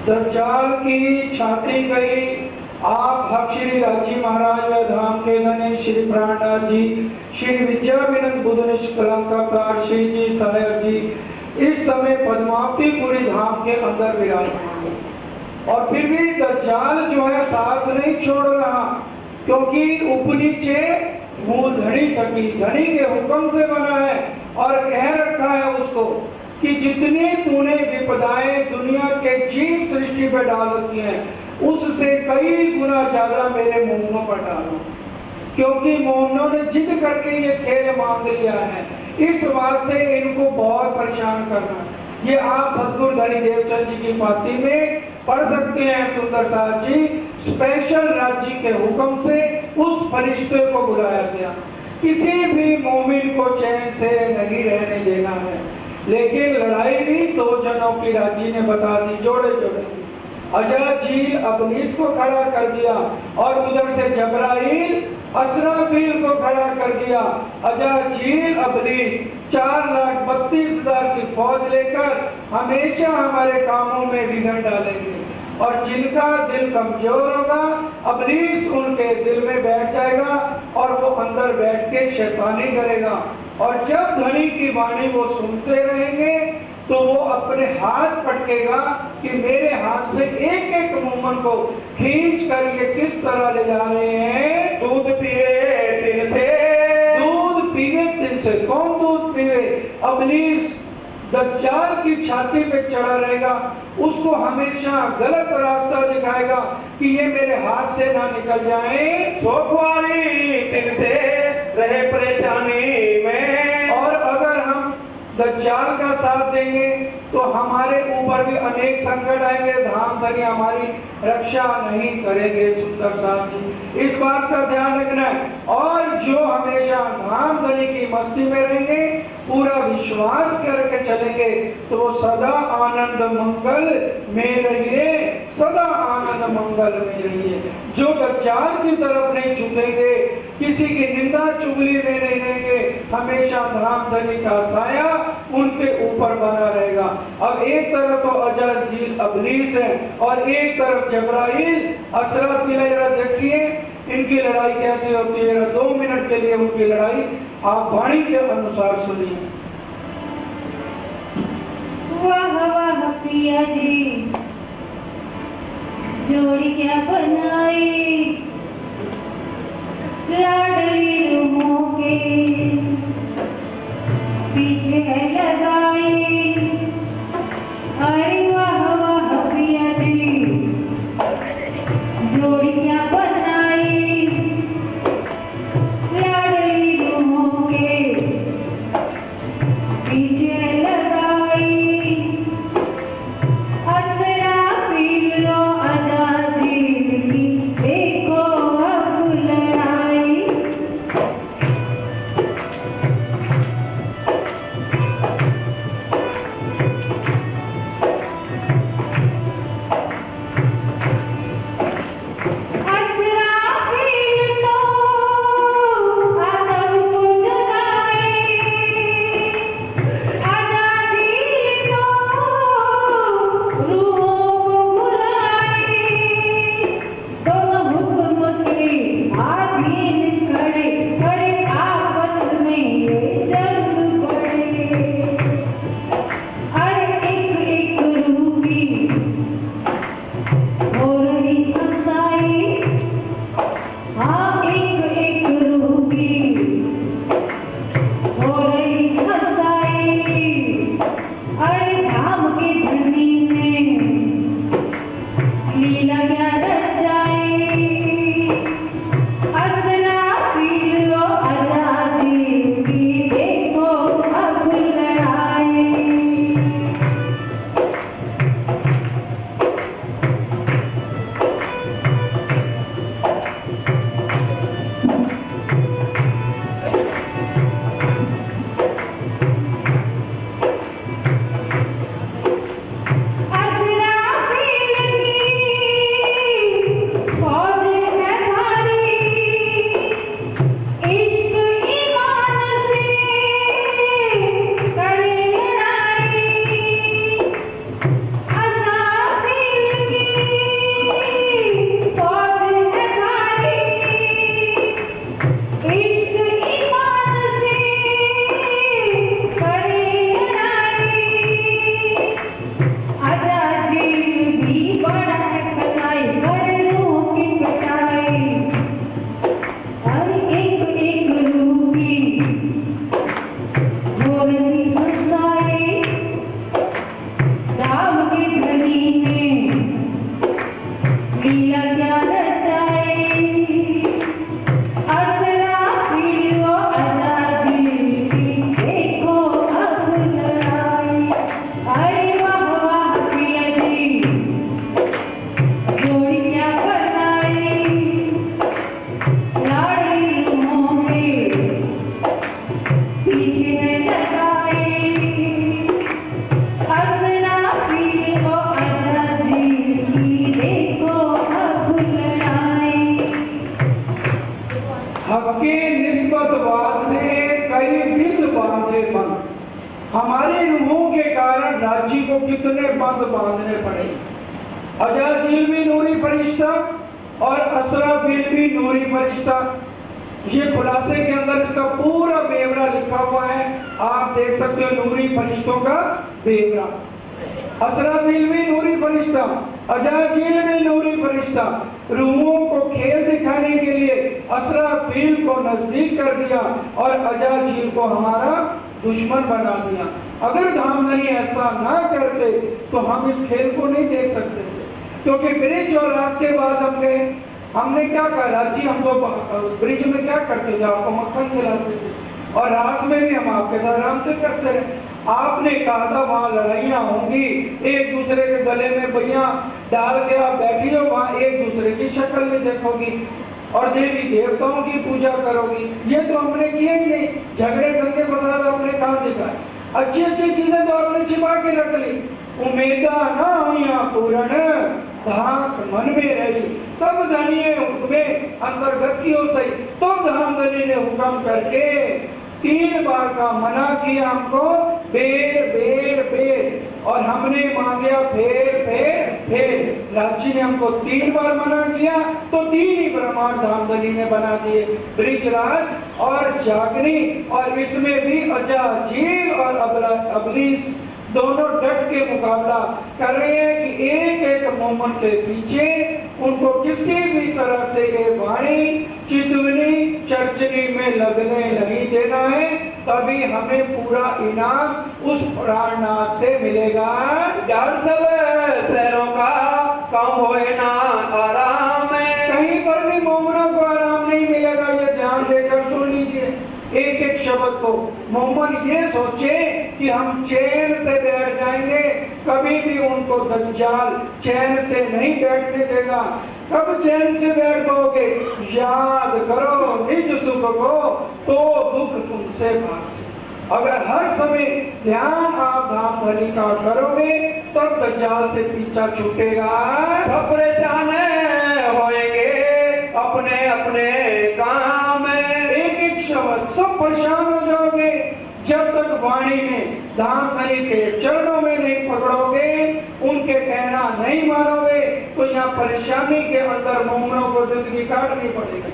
दज्जाल की छाती गई। आप हक श्री राजी महाराज व धाम के धने श्री प्राणनाथ जी, श्री विद्या विनंद बुद्ध निष्कलंकार श्री जी सायर जी इस समय पद्मावतीपुरी धाम के अंदर विराजमान है। और फिर भी दज्जाल जो है साथ नहीं छोड़ रहा, क्योंकि उपनीचे मूल धनी थकी, धनी के हुक्म से बना है और कह रखा है उसको कि जितनी तूने विपदाएं दुनिया के जीव सृष्टि पर डाल रखी हैं उससे कई गुना ज्यादा मेरे मोहनों पर डालो, क्योंकि मोहनों ने जिद करके ये खेल मांग लिया है। इस वास्ते इनको बहुत परेशान करना। ये आप सतगुरु धनी देवचंद जी की पाती में पढ़ सकते हैं। सुंदर साथ जी स्पेशल राज्य के हुक्म से उस फरिश्ते को बुलाया गया। किसी भी मोमिन को चैन से नहीं रहने देना है, लेकिन लड़ाई भी दो जनों की राज्य ने बता दी, जोड़े जोड़े। अजाजील अबलीस को खड़ा कर दिया और उधर से जबराइल असराफील को खड़ा कर दिया। अजाजील अबलीस 4,32,000 की फौज लेकर हमेशा हमारे कामों में विघन डालेंगे, और जिनका दिल कमजोर होगा अबलीस उनके दिल में बैठ जाएगा और वो अंदर बैठ के शैतानी करेगा। और जब धनी की वाणी वो सुनते रहेंगे तो वो अपने हाथ पटकेगा कि मेरे हाथ से एक एक मोमन को खींच कर ये किस तरह ले जा रहे हैं। दूध पीवे तिन से, दूध पीवे तिन से। कौन दूध पीवे? अबलीस दज्जाल की छाती पे चढ़ा रहेगा, उसको हमेशा गलत रास्ता दिखाएगा कि ये मेरे हाथ से ना निकल जाए। सोखवारी तिन से रहे परेशानी में। और अगर हम दज्जाल का साथ देंगे तो हमारे ऊपर भी अनेक संकट आएंगे, धाम धनी हमारी रक्षा नहीं करेंगे। सुंदर साथ जी इस बात का ध्यान रखना है। और जो हमेशा धाम धनी की मस्ती में रहेंगे, पूरा विश्वास करके चलेंगे, तो वो सदा आनंद मंगल में रहिए, सदा आनंद मंगल में रहिए। जो दज्जाल की तरफ नहीं झुकेंगे, किसी की निंदा चुगली में नहीं रहेंगे, हमेशा धाम धनी का साया उनके ऊपर बना रहेगा। अब एक तरफ तो अजाजील अबलीस है और एक तरफ जबराइल असराफील। जरा देखिए इनकी लड़ाई कैसे होती है। 2 मिनट के लिए उनकी लड़ाई आप वाणी के अनुसार सुनिए। वाह वाह पिया जी जोड़ी क्या बनाई, लाडली रूहों के पीछे है लगाई। अरे वाह वाह पिया जी जोड़ी क्या बनाई, लाडली रूहों के पीछे है लगाई। असराफील लो अजाजील की देखो अब लड़ाई। कितने बंद बांधने पड़े। अजाजील भी नूरी फरिश्ता और असराफील भी नूरी फरिश्ता। ये खुलासे के अंदर इसका पूरा बेवरा लिखा हुआ है, आप देख सकते हो नूरी फरिश्तों का बेवरा। असराफील भी नूरी फरिश्ता, अजाजील भी नूरी फरिश्ता। रूहों को खेल दिखाने के लिए असराफील को नजदीक कर दिया और अजाजील को हमारा दुश्मन बना दिया। अगर धामधनी ऐसा ना करते तो हम इस खेल को नहीं देख सकते थे, क्योंकि ब्रिज और रास के बाद हम गए, हमने क्या कहा जी, हम तो ब्रिज में क्या करते थे, आपको मक्खन खिलाते थे, और रास में भी हम आपके साथ रामते करते रहे। आपने कहा था वहां लड़ाइयां होंगी, एक दूसरे के गले में भैया डाल के आप बैठी हो, वहां एक दूसरे की शक्ल में देखोगी और देवी देवताओं की पूजा करोगी। ये तो हमने किया ही नहीं, झगड़े करके फसाद आपने कहा दिखाए, अच्छी अच्छी चीजें तो आपने छिपा के रख ली। उम्मीदा ना हुआ पूर्ण धाक मन में रही, तब धनिये हुक्मे अंतर्गत की हो सही। तो धामधनी ने हुक्म करके 3 बार का मना किया हमको, बेर बेर बेर, और हमने मांगा फेर फेर फेर। रांची ने हमको 3 बार मना किया तो 3 ही ब्रह्मांड धामधनी ने बना दिए, ब्रिजराज और जागनी। और इसमें भी अजाजील और अबलीस दोनों डट के मुकाबला कर रहे हैं कि एक एक मोमन के पीछे उनको किसी भी तरह से ये वाणी चितवनी चर्चनी में लगने नहीं देना है, तभी हमें पूरा इनाम उस प्राणनाथ से मिलेगा। जड़ सब शहरों का कम होए ना आराम है, कहीं पर भी मोमनों को आराम नहीं मिलेगा, ये ध्यान देकर सुन लीजिए एक एक शब्द को। मोमन ये सोचे कि हम चैन से बैठ जाएंगे, कभी भी उनको दज्जाल चैन से नहीं बैठने देगा। कब चैन से बैठ पाओगे, याद करो निज सुख को तो दुख तुमसे भाग से। अगर हर समय ध्यान आप धामधनी का करोगे तब दज्जाल से पीछा छूटेगा। सब परेशान होएंगे अपने अपने काम में, एक एक शब्द सब परेशान हो जाओगे जब तक वाणी में धामधनी के चरणों में नहीं पकड़ोगे, उनके कहना नहीं मानोगे, तो यहाँ परेशानी के अंदर मोमनों को जिंदगी काटनी पड़ेगी।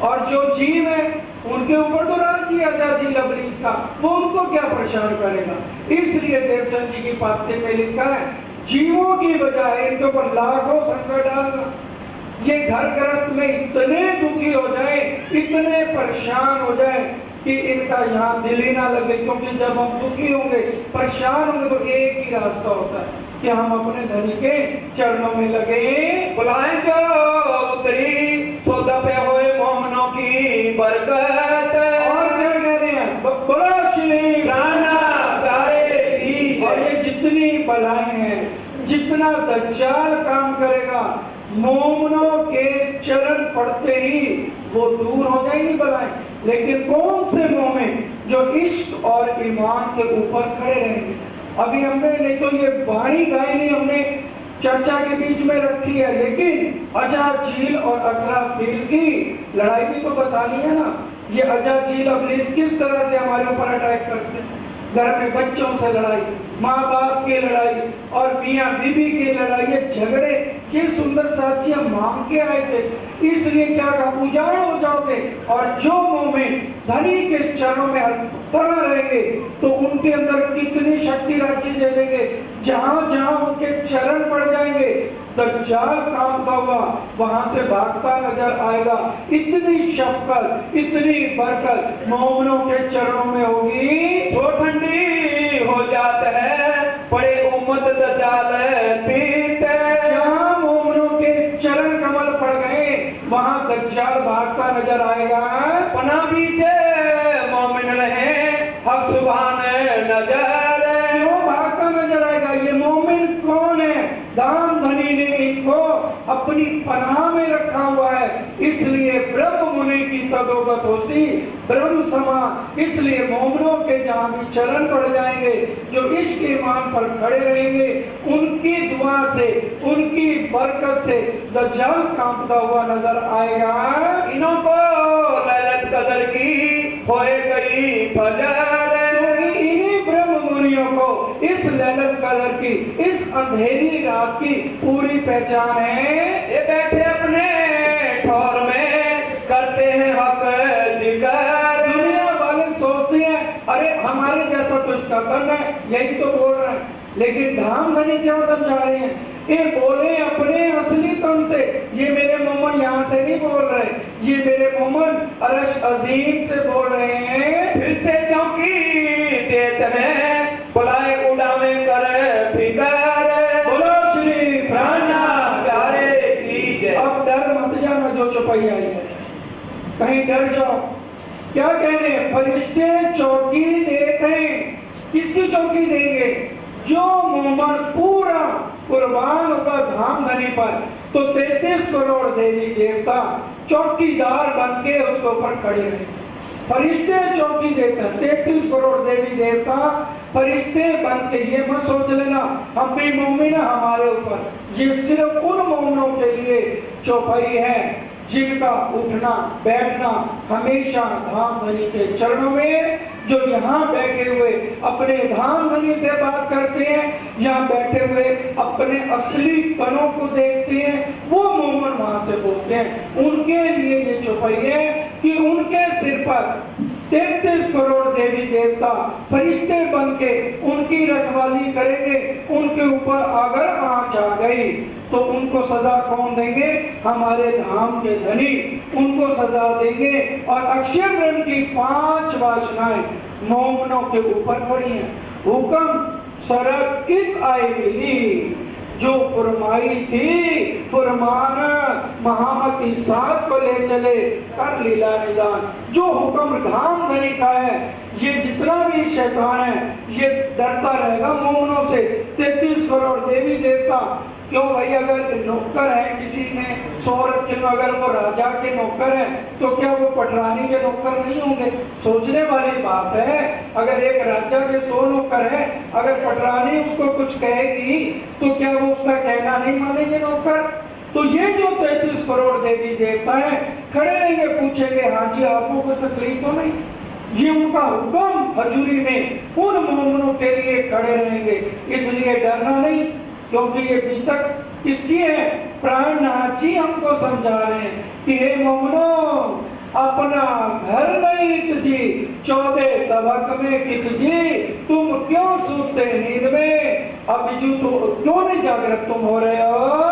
और जो जीव है उनके ऊपर तो राजी अजाजील अबलीस का, वो उनको क्या परेशान करेगा। इसलिए देवचंद जी की पाते में लिखा है, जीवों की बजाय इनके ऊपर लाखों संकट डालना। ये घर गृहस्थ में इतने दुखी हो जाए, इतने परेशान हो जाए कि इनका यहाँ दिल ही ना लगे, क्योंकि जब हम दुखी होंगे परेशान होंगे तो एक ही रास्ता होता है कि हम अपने धनी के चरणों में लगे। बुलाएं जो उतरी सौदा पे हुए मोमनों की बरकत, और क्या कह रहे हैं, बड़ा श्री राना प्यारे की। और ये जितनी बलाएं हैं, जितना दज्जाल काम करेगा, मोमनों के चरण पड़ते ही वो दूर हो जाएंगी बलाएं। लेकिन कौन से मोमिन जो इश्क और ईमान के ऊपर खड़े रहेंगे। अभी हमने नहीं तो ये वाणी गायनी हमने चर्चा के बीच में रखी है, लेकिन अजाजील और असराफील की लड़ाई भी तो बतानी है ना। ये अजाजील अबलीस किस तरह से हमारे ऊपर अटैक करते हैं, घर में बच्चों से लड़ाई, माँ बाप की लड़ाई और मियाँ बीबी की लड़ाई, ये झगड़े, ये सुंदर साथियां मांग के आए थे। इसलिए क्या कहा, उजाड़ हो जाओगे। और जो मोमिन धनी के चरणों में पड़ा रहेंगे तो उनके अंदर कितनी शक्ति राज्य दे देंगे। जहां जहां उनके चरण पड़ जाएंगे दज्जाल कामता हुआ वहां से भागता नजर आएगा। इतनी शफकत, इतनी बरकत मोमिनों के चरणों में होगी। सो ठंडी हो जाता है पड़े उम्मत दज्जाल पीते, जहां मोमिनों के चरण कमल पड़ गए वहां दज्जाल भागता नजर आएगा। पना पीछे मोमिन रहे हक सुभान नजर, क्यों भागता नजर आएगा। ये मोमिन कौन है, धामधनी ने इनको अपनी पनाह में रखा हुआ है। इसलिए ब्रह्म मुनि की तदोगत होसी ब्रह्म समा। इसलिए मोमिनों के जहां भी चरण पड़ जाएंगे, जो इश्क ईमान पर खड़े रहेंगे, उनकी दुआ से, उनकी बरकत से दज्जाल कांपता हुआ नजर आएगा। इन्हों को लैलत कदर की होए गई फजर, यानी इन्हीं ब्रह्म मुनियों को इस लैलत कलर की, इस अंधेरी रात की पूरी पहचान है। ये बैठे अपने ठौर में करते हैं हक जिक्र। दुनिया वाले सोचते हैं अरे हमारे जैसा तो इसका करना है, यही तो बोल रहे हैं। लेकिन धाम धनी क्यों समझा रहे हैं? ये बोले अपने असली तन से। ये मेरे मोमन यहाँ से नहीं बोल रहे, ये मेरे मोमन अरश अजीम से बोल रहे हैं। फिरते चौकी देते हैं, बुलाए उड़ावे कर फिकर। बोलो श्री प्राणा प्यारे की जय। अब डर मत जाना जो चौपाई आई है, कहीं डर जाओ। क्या कहने? फरिश्ते चौकी देते हैं। किसकी चौकी देंगे? जो मोमन पूरा कुर्बान होगा धाम धनी पर, तो 33 करोड़ देवी देवता चौकीदार बन के उसके ऊपर खड़े रहे। फरिश्ते चौकी देते हैं, 33 करोड़ देवी देवता फरिश्ते बन के। ये मत सोच लेना हम भी मोमिन हमारे ऊपर, ये सिर्फ उन मोमिनों के लिए चौपाई है जिनका उठना बैठना हमेशा धाम धनी के चरणों में। जो यहाँ बैठे हुए अपने धाम धनी से बात करते हैं, यहाँ बैठे हुए अपने असली तनों को देखते हैं, वो मोमन वहां से बोलते हैं। उनके लिए ये चौपाई है कि उनके सिर पर 33 करोड़ देवी देवता फरिश्ते बन के उनकी रखवाली करेंगे। उनके ऊपर अगर आंच आ गई तो उनको सजा कौन देंगे? हमारे धाम के धनी उनको सजा देंगे। और अक्षय ब्रह्म की 5 वासनाएं मोमनों के ऊपर पड़ी हैं। हुक्म सरक एक आए मिली, जो फरमाई थी फरमान महामती साथ को ले चले कर लीला निदान। जो हुक्म धाम धनी का है, ये जितना भी शैतान है ये डरता रहेगा मोमनों से। 33 करोड़ देवी देवता। क्यों भाई? अगर नौकर है किसी ने 100 रखे, अगर वो राजा के नौकर है तो क्या वो पटरानी के नौकर नहीं होंगे? सोचने वाली बात है। अगर एक राजा के 100 नौकर है, अगर पटरानी उसको कुछ कहेगी तो क्या वो उसका कहना नहीं मानेंगे नौकर? तो ये जो 33 करोड़ देवी देवता है खड़े रहेंगे, पूछेंगे हाँ जी आपको कोई तकलीफ तो नहीं? ये उनका हुक्म हजूरी में उन मोमनों के लिए खड़े रहेंगे। इसलिए डरना नहीं, क्योंकि ये बीतक किसकी है? प्राणनाथ जी हमको समझा रहे हैं कि हे मोमनो, अपना घर नहीं तुझी 14 तबक में कितजी, तुम क्यों सोते नींद में? अभी जो तो क्यों नहीं जागृत तुम हो रहे हो?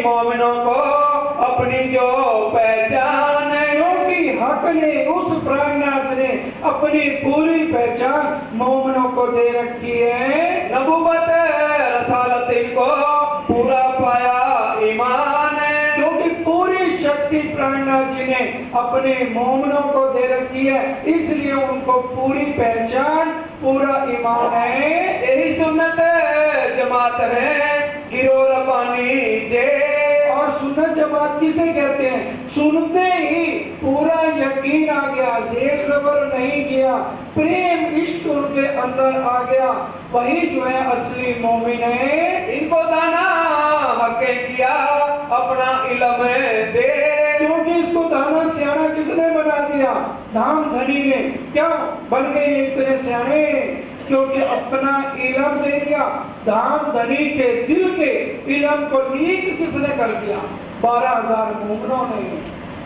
मोमिनों को अपनी जो पहचान है, क्योंकि हक ने, उस प्राणनाथ ने अपनी पूरी पहचान मोमिनों को दे रखी है। नबूवत रसालत इनको पूरा पाया ईमान है। क्योंकि पूरी शक्ति प्राणनाथ जी ने अपने मोमिनों को दे रखी है, इसलिए उनको पूरी पहचान पूरा ईमान है। यही सुन्नत जमात है गिरो रबानी जे। और सुन्नत जमात किसे कहते हैं? सुनते ही पूरा यकीन आ गया, जेर ज़बर नहीं किया, प्रेम इश्क उनके अंदर आ गया, वही जो है असली मोमिन है। इनको दाना हके किया अपना इल्म दे। क्योंकि इसको दाना सियाना किसने बना दिया? धाम धनी ने। क्या बन गए इतने सियाने? क्योंकि अपना इल्म दे दिया। धाम धनी के दिल के इल्म को लीक किसने कर दिया? 12,000 मोमिनों ने।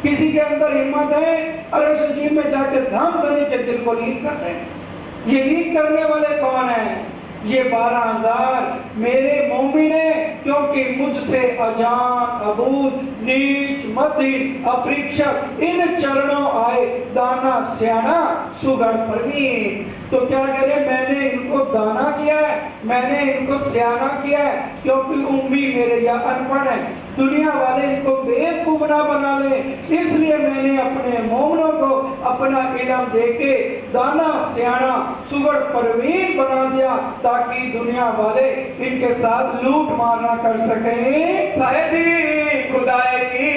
किसी के अंदर हिम्मत है अरश अजीम में जाके धाम धनी के दिल को लीक कर दे? ये लीक करने वाले कौन है? ये 12,000 मेरे मोमिन है, क्योंकि मुझसे अजान अबूद नीच मतीन अपरीक्षक इन चरणों आए दाना स्याना सुगढ़ प्रवीण। तो क्या करे? मैंने इनको दाना किया है, मैंने इनको स्याना किया है, क्योंकि उम्मी मेरे या अनपढ़ है, दुनिया वाले इनको बेवकूफ ना बना ले, इसलिए मैंने अपने मोमिनों को अपना इल्म देके दाना स्याना सुगढ़ परवीन बना दिया, ताकि दुनिया वाले इनके साथ लूट मार ना कर सके। साहिदी खुदाए की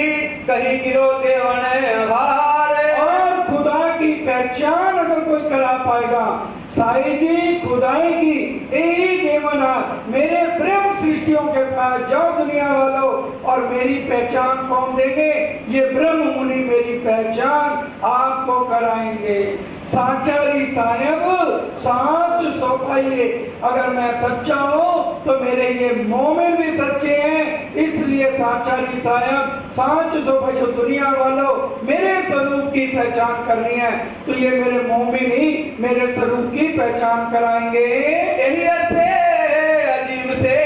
कहीं गिरो देवन हार। और खुदा की पहचान अगर कोई करा पाएगा, साहिदी खुदाई की यही देवना, मेरे प्रेम सृष्टियों के पास जाओ दुनिया वालों, और मेरी पहचान कौन देंगे? ये ब्रह्म मुनि मेरी पहचान आपको कराएंगे। साचारी साहेब साच सौखाइए। अगर मैं सच्चा हूँ तो मेरे ये मोमिन भी सच्चे हैं, इसलिए साचारी साहेब साच सौखाइए। दुनिया वालों मेरे स्वरूप की पहचान करनी है तो ये मेरे मोमिन ही मेरे स्वरूप की पहचान कराएंगे। यही से अजीब से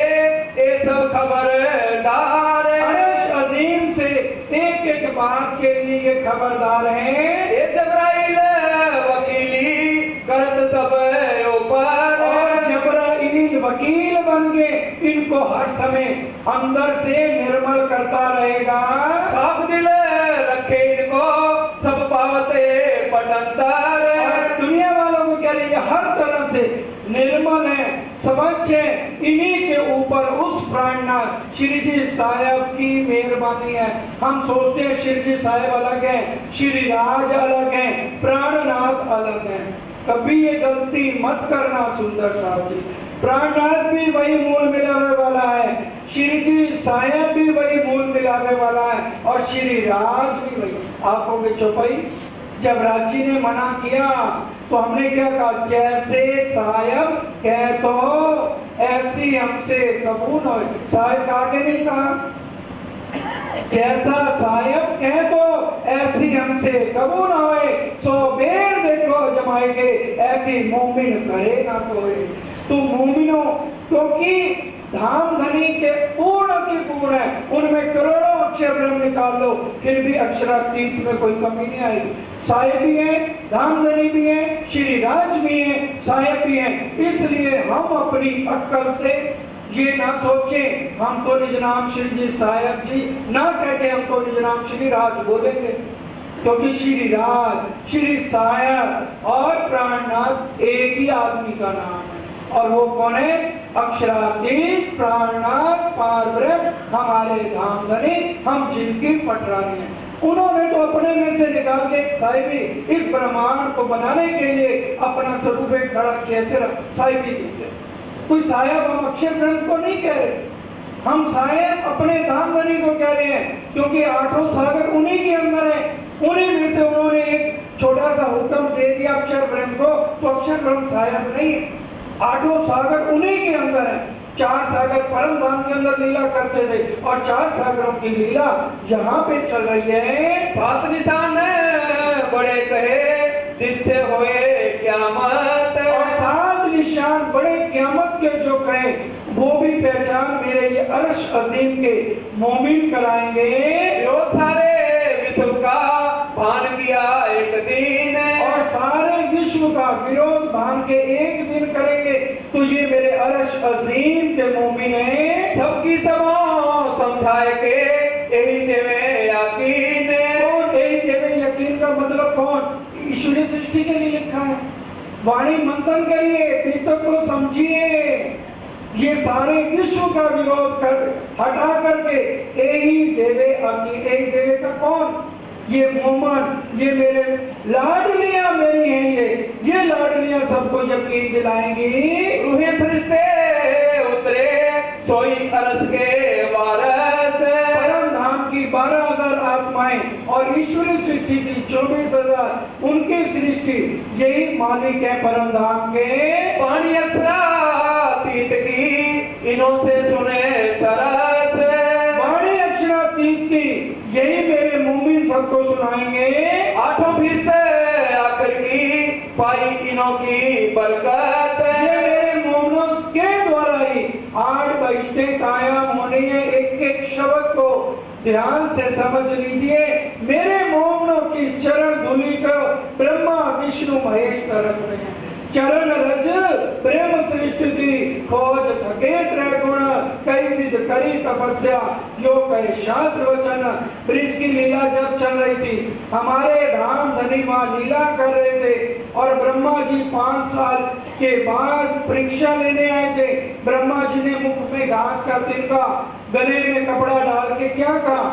ये सब खबरदार अजीम से एक एक बात के लिए ये खबरदार हैं। ये जबराइल वकीली करत सब ऊपर, और जबराइल वकील बन गए, इनको हर समय अंदर से निर्मल करता रहेगा। साफ दिल रखे इनको सब पावते पटंतर। और दुनिया वालों को कह रही है हर तरह से निर्मल है, स्वच्छ है, इन्हीं के ऊपर उस प्राणनाथ श्री जी साहेब की मेहरबानी है। हम सोचते हैं श्री जी साहेब अलग है, श्री राज अलग है, प्राणनाथ अलग है। कभी ये गलती मत करना सुंदर साहब जी। प्राणनाथ भी वही मूल मिलावे वाला है, श्री जी साहेब भी वही मूल मिलावे वाला है, और श्री राज भी वही। आंखों की चौपाई जब राजी ने मना किया तो हमने क्या कहा, जैसे साहेब कह तो ऐसी हमसे कबूल हो। साहेब आगे नहीं कहा, जैसा साहेब कह तो ऐसी हमसे कबूल होए, सो बेर देखो जमाएंगे, ऐसी मोमिन करे ना कोई। तो मोमिनों क्योंकि धाम धनी के पूर्ण की पूर्ण है, उनमें करोड़ों अक्षर ब्रह्म निकाल लो फिर भी अक्षरातीत में कोई कमी नहीं आएगी। साहेब भी है, धाम धनी भी है, श्री राज भी है, साहेब भी है। इसलिए हम अपनी अक्ल से ये ना सोचें हम तो निज नाम श्री जी साहेब जी ना कहते, हम तो निज नाम श्री राज बोलेंगे, क्योंकि श्री राज श्री साहेब और प्राणनाथ एक ही आदमी का नाम है। और वो कौन है? अक्षरातीत प्राणनाथ पारब्रह्म, हमारे धाम धनी, हम जिनकी पटरानी है। उन्होंने तो अपने में से निकाल के एक साहिबी इस ब्रह्मांड को बनाने के लिए अपना स्वरूप खड़ा किया, सिर्फ साहिबी दी। कोई साहेब हम अक्षर ग्रंथ को नहीं कह रहे, हम साहेब अपने धाम धनी को कह रहे हैं, क्योंकि आठों सागर उन्हीं के अंदर है। उन्हीं में से उन्होंने एक छोटा सा हुक्म दे दिया अक्षर ग्रंथ को, तो अक्षर ग्रंथ साहेब नहीं है, आठों सागर उन्हीं के अंदर है। चार सागर परम धाम के अंदर लीला करते थे और चार सागरों की लीला यहाँ पे चल रही है। सात निशान बड़े कहे जिनसे होए क़यामत, और सात निशान बड़े क़यामत के जो कहे वो भी पहचान मेरे ये अर्श अजीम के मोमिन कराएंगे। विरोध सारे विश्व का भान किया एक दिन, और सारे विश्व का विरोध भान के एक दिन करेंगे, तो ये मेरे अर्श अजीम के मोमिन है। सबकी समो समझाए के यही देवे यकीन। कौन यही देवे यकीन का मतलब कौन? ईश्वरीय सृष्टि के लिए लिखा है। वाणी मंथन करिए, पीतक को समझिए, ये सारे विश्व का विरोध कर हटा करके यही देवे यकीन। यही देवे का कौन? ये मोमन, ये मेरे लाडलियां मेरी हैं, ये लाडलियां सबको यकीन दिलाएंगी। रूहे फरिश्ते उतरे सोई अरस के वारस, परम धाम की 12,000 आत्माएं और ईश्वरी सृष्टि की 24,000 उनकी सृष्टि, यही मालिक है परम धाम के। पानी अक्षरातीत की इन्हों से सुने सरस, वाणी अक्षरातीत की यही मेरे मुमिन सबको सुनाएंगे। आठों फीसद आखिर की पाई इन्हों की बरकत, ये मेरे मोमिनों के द्वारा ही 8 बहिश्तें कायम होनी है। एक एक शब्द को ध्यान से समझ लीजिए। मेरे मोमिनों की चरण धूलि को ब्रह्मा विष्णु महेश तरस रहे हैं। चरण रज प्रेम सृष्टि की खोज थके त्रैगुण, कई विध करी तपस्या यो कहे शास्त्र वचन। ब्रिज की लीला जब चल रही थी, हमारे धाम धनी मां लीला कर रहे थे, और ब्रह्मा जी 5 साल के बाद परीक्षा लेने आए थे। ब्रह्मा जी ने मुख में घास का तिनका, गले में कपड़ा डाल के क्या कहा,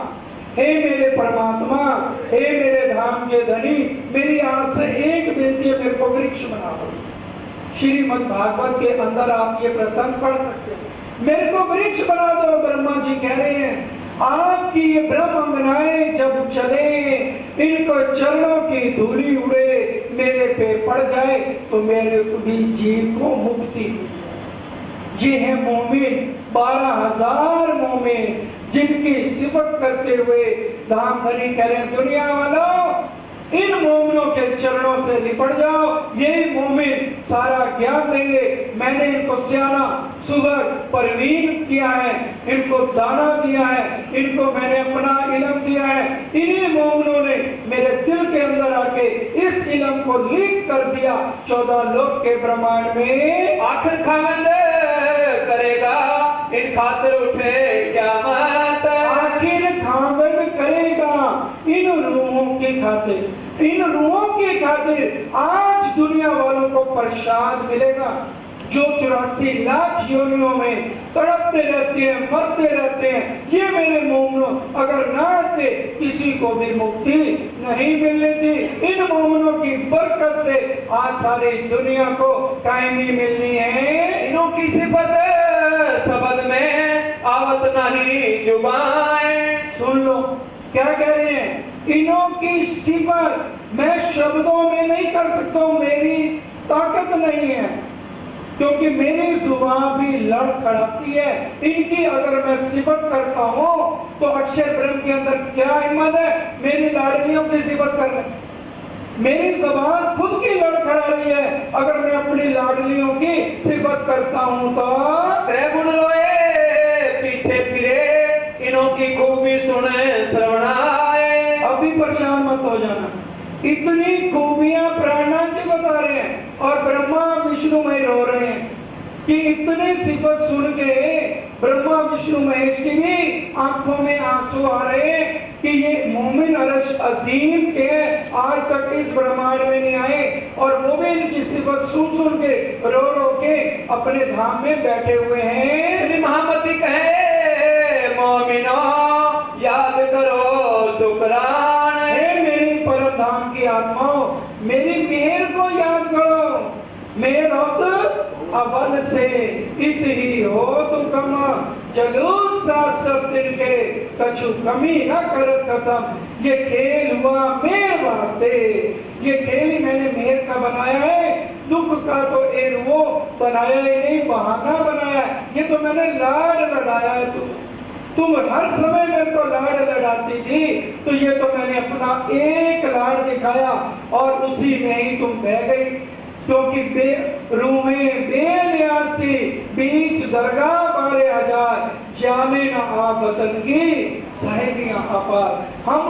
हे मेरे परमात्मा, हे मेरे धाम के धनी, मेरी आपसे एक विनती है, मेरे को वृक्ष बना दो। श्रीमद् भागवत के अंदर आप ये प्रसंग पढ़ सकते हैं, मेरे को वृक्ष बना दो। ब्रह्मा जी कह रहे हैं आपकी ये ब्रह्म अंगनाएं जब चले, इनको चरणों की धूली उड़े, मेरे पे पड़ जाए तो मेरे भी जीव को मुक्ति। ये है मोमिन, 12,000 मोमिन जिनकी सिफत करते हुए धाम धनी कह रहे हैं, दुनिया वालों इन मोमिनों के चरणों से लिपट जाओ। यही मोमिन सारा ज्ञान देंगे। मैंने इनको सियाना सुगर परवीन किया है, इनको दाना दिया है, इनको मैंने अपना इल्म दिया है। इन्हीं मोमिनों ने मेरे दिल के अंदर आके इस इल्म को लीक कर दिया 14 लोक के ब्रह्मांड में। आखिर खामंद करेगा इन खातिर उठे क़यामत, आखिर खामंद करेगा इन रूहों की खातिर, इन रूहों की खातिर आज दुनिया वालों को प्रसाद मिलेगा जो 84 लाख योनियों में तड़पते रहते हैं, मरते रहते हैं। ये मेरे मोमिनों अगर ना आते किसी को भी मुक्ति नहीं मिलनी थी। इन मोमिनों की बरकत से आज सारी दुनिया को कायमी मिलनी है। इनों की सिफत सबद में आवत नहीं जुबान। सुन लो क्या कह रहे हैं, इनों की सिफत मैं शब्दों में नहीं कर सकता हूं, मेरी ताकत नहीं है, क्योंकि मेरी जुबान भी लड़खड़ाती है। इनकी अगर मैं सिफत करता हूं तो अक्षर ब्रह्म के अंदर क्या हिम्मत है मेरी लाडलियों की सिफत करने। मेरी जबान खुद की लड़खड़ा रही है, अगर मैं अपनी लाडलियों की सिफत करता हूं तो त्रिगुण रोए पीछे फिरे, इनों की खूबी सुने श्रवणाए। अभी परेशान मत हो जाना, इतनी खूबियां प्राणनाथ जी बता रहे हैं और ब्रह्मा विष्णु महेश रो रहे हैं कि इतने सिफत सुन के ब्रह्मा विष्णु महेश की भी आंखों में आंसू आ रहे हैं कि ये मोमिन अरश अजीम के आज तक इस ब्रह्मांड में नहीं आए और वो भी इनकी सिफत सुन सुन के रो रो के अपने धाम में बैठे हुए हैं। श्री महामती कहे मोमिनो याद करो शुक्रान। हे मेरी परम धाम की आत्माओं, मेरी मेहर को याद करो। मेहर होत अबल से इत ही हो तो कम, जलूस सब दिन के कछु कमी न करत कसम। ये खेल हुआ मेरे वास्ते, ये खेल ही मैंने मेहर का बनाया है, दुख का तो एर वो बनाया ही नहीं, बहाना बनाया। ये तो मैंने लाड लड़ाया है। तुम हर समय मेरे को लाड लड़ाती थी, तो ये तो मैंने अपना एक लाड दिखाया और उसी में ही तुम बह गई, क्योंकि रूहें बेनियाज थी। बीच दरगाह बारे हजार जाने न आ वतन की साहिबियां अपार। हम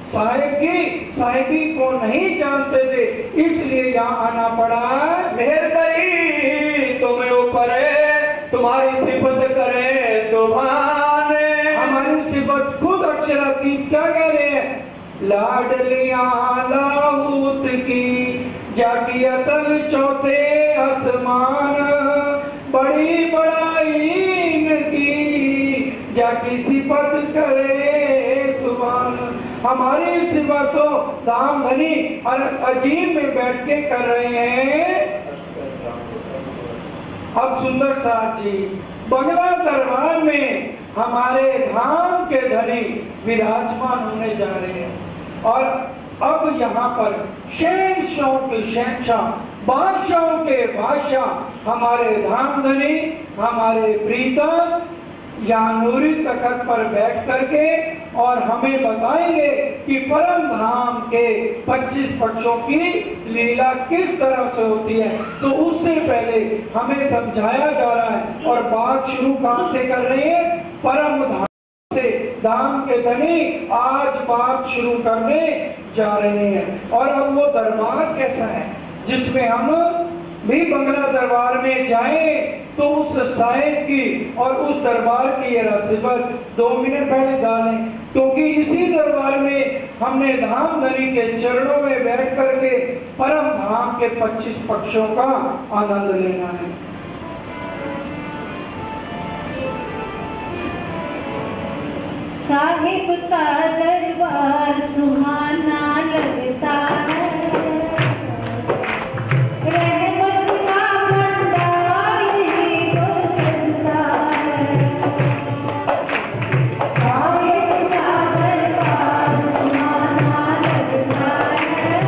साहिब की साहिबी को नहीं जानते थे, इसलिए यहाँ आना पड़ा। मेहर करी तुम्हें ऊपर तुम्हारी सिफत करे सुभान। हमारी सिफत खुद अक्षरातीत क्या कह रहे हैं, लाडलियां लाहूत की जाकी असल चौथे आसमान, बड़ी बड़ाई इनकी जाकी सिफत करे सुभान। हमारी सिफत तो धाम धनी और अजीम में बैठ के कर रहे हैं। अब सुंदर साथ जी बंगला दरबार में हमारे धाम के धनी विराजमान होने जा रहे हैं और अब यहाँ पर शहंशाहों के शहंशाह, बादशाहों के बादशाह हमारे धाम धनी, हमारे प्रीतम यहाँ नूरी तखत पर बैठ करके और हमें बताएंगे कि परम धाम के 25 पक्षों की लीला किस तरह से होती है। तो उससे पहले हमें समझाया जा रहा है और बात शुरू कहां से कर रहे हैं, परम धाम से। धाम के धनी आज बात शुरू करने जा रहे हैं। और अब वो दरबार कैसा है जिसमें हम भी बंगला दरबार में जाएं तो उस साहिब की और उस दरबार की ये सिफत 2 मिनट पहले डालें, क्योंकि इसी दरबार में हमने धाम धनी के चरणों में बैठ करके परम धाम के 25 पक्षों का आनंद लेना है। साहिब का दरबार सुहाना लगता है, रहमत का भंडार यहीं तो सजता है। साहिब का दरबार सुहाना लगता है,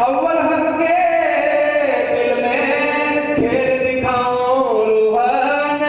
अव्वल हक के दिल में खेल दिखाऊं रूहान।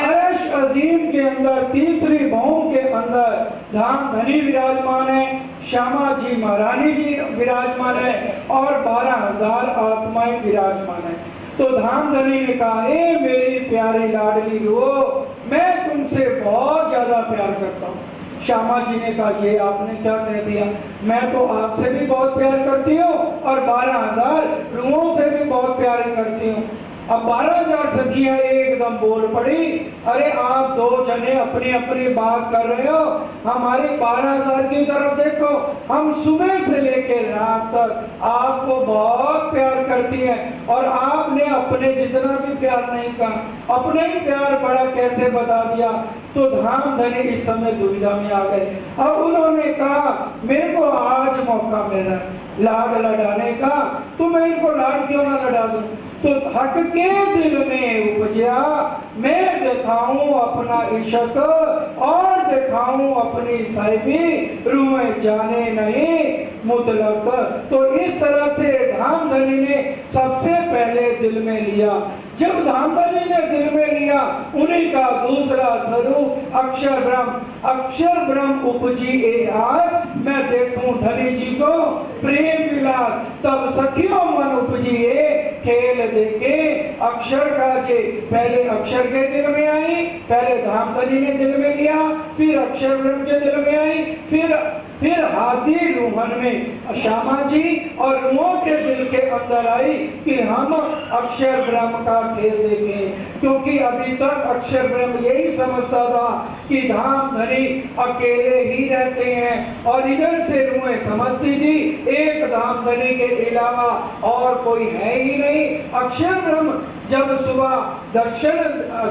अर्श अजीम के अंदर तीसरी भौम के अंदर धाम धनी विराजमान है, श्यामा जी महारानी जी विराजमान है और 12,000 आत्माएं विराजमान है। तो धाम धनी ने कहा, ए मेरी प्यारी लाडली हो, मैं तुमसे बहुत ज्यादा प्यार करता हूँ। श्यामा जी ने कहा, ये आपने क्या कह दिया, मैं तो आपसे भी बहुत प्यार करती हूँ और 12,000 रूहों से भी बहुत प्यार करती हूँ। अब 12,000 सखियां एकदम बोल पड़ी, अरे आप दो जने अपनी अपनी बात कर रहे हो, हमारे 12,000 की तरफ देखो, हम सुबह से लेकर रात तक आपको बहुत प्यार करती हैं और आपने अपने जितना भी प्यार नहीं कहा, अपना ही प्यार बड़ा कैसे बता दिया। तो धाम धनी इस समय दुविधा में आ गए। अब उन्होंने कहा, मेरे को आज मौका मिल रहा है लाड लड़ाने का, तो मैं इनको लाड क्यों ना लड़ा दूं। तो हक के दिल में उपजा, मैं दिखाऊं अपना इश्क और दिखाऊं अपनी साहिबी, रूहें जाने नहीं मुतलक। तो इस तरह से धाम धनी ने सबसे पहले दिल में लिया। जब धाम धनी ने दिल में लिया, उन्हीं का दूसरा स्वरूप अक्षर ब्रह्म उपजी ए आस, मैं देखूं धनी जी को प्रेम विलास, तब सखियों मन उपजिए खेल देखे अक्षर का जे। पहले अक्षर के दिल में आई, पहले धाम धनी ने दिल में लिया, फिर अक्षर ब्रह्म के दिल में आई, फिर हाथी रूहन में श्यामा जी और रूहों के दिल के अंदर आई कि हम अक्षर ब्रह्म का खेल देखें। क्योंकि अभी तक अक्षर ब्रह्म यही समझता था कि धाम धनी अकेले ही रहते हैं और इधर से रूहें समझती थी एक धाम धनी के अलावा और कोई है ही नहीं। अक्षर ब्रह्म जब सुबह दर्शन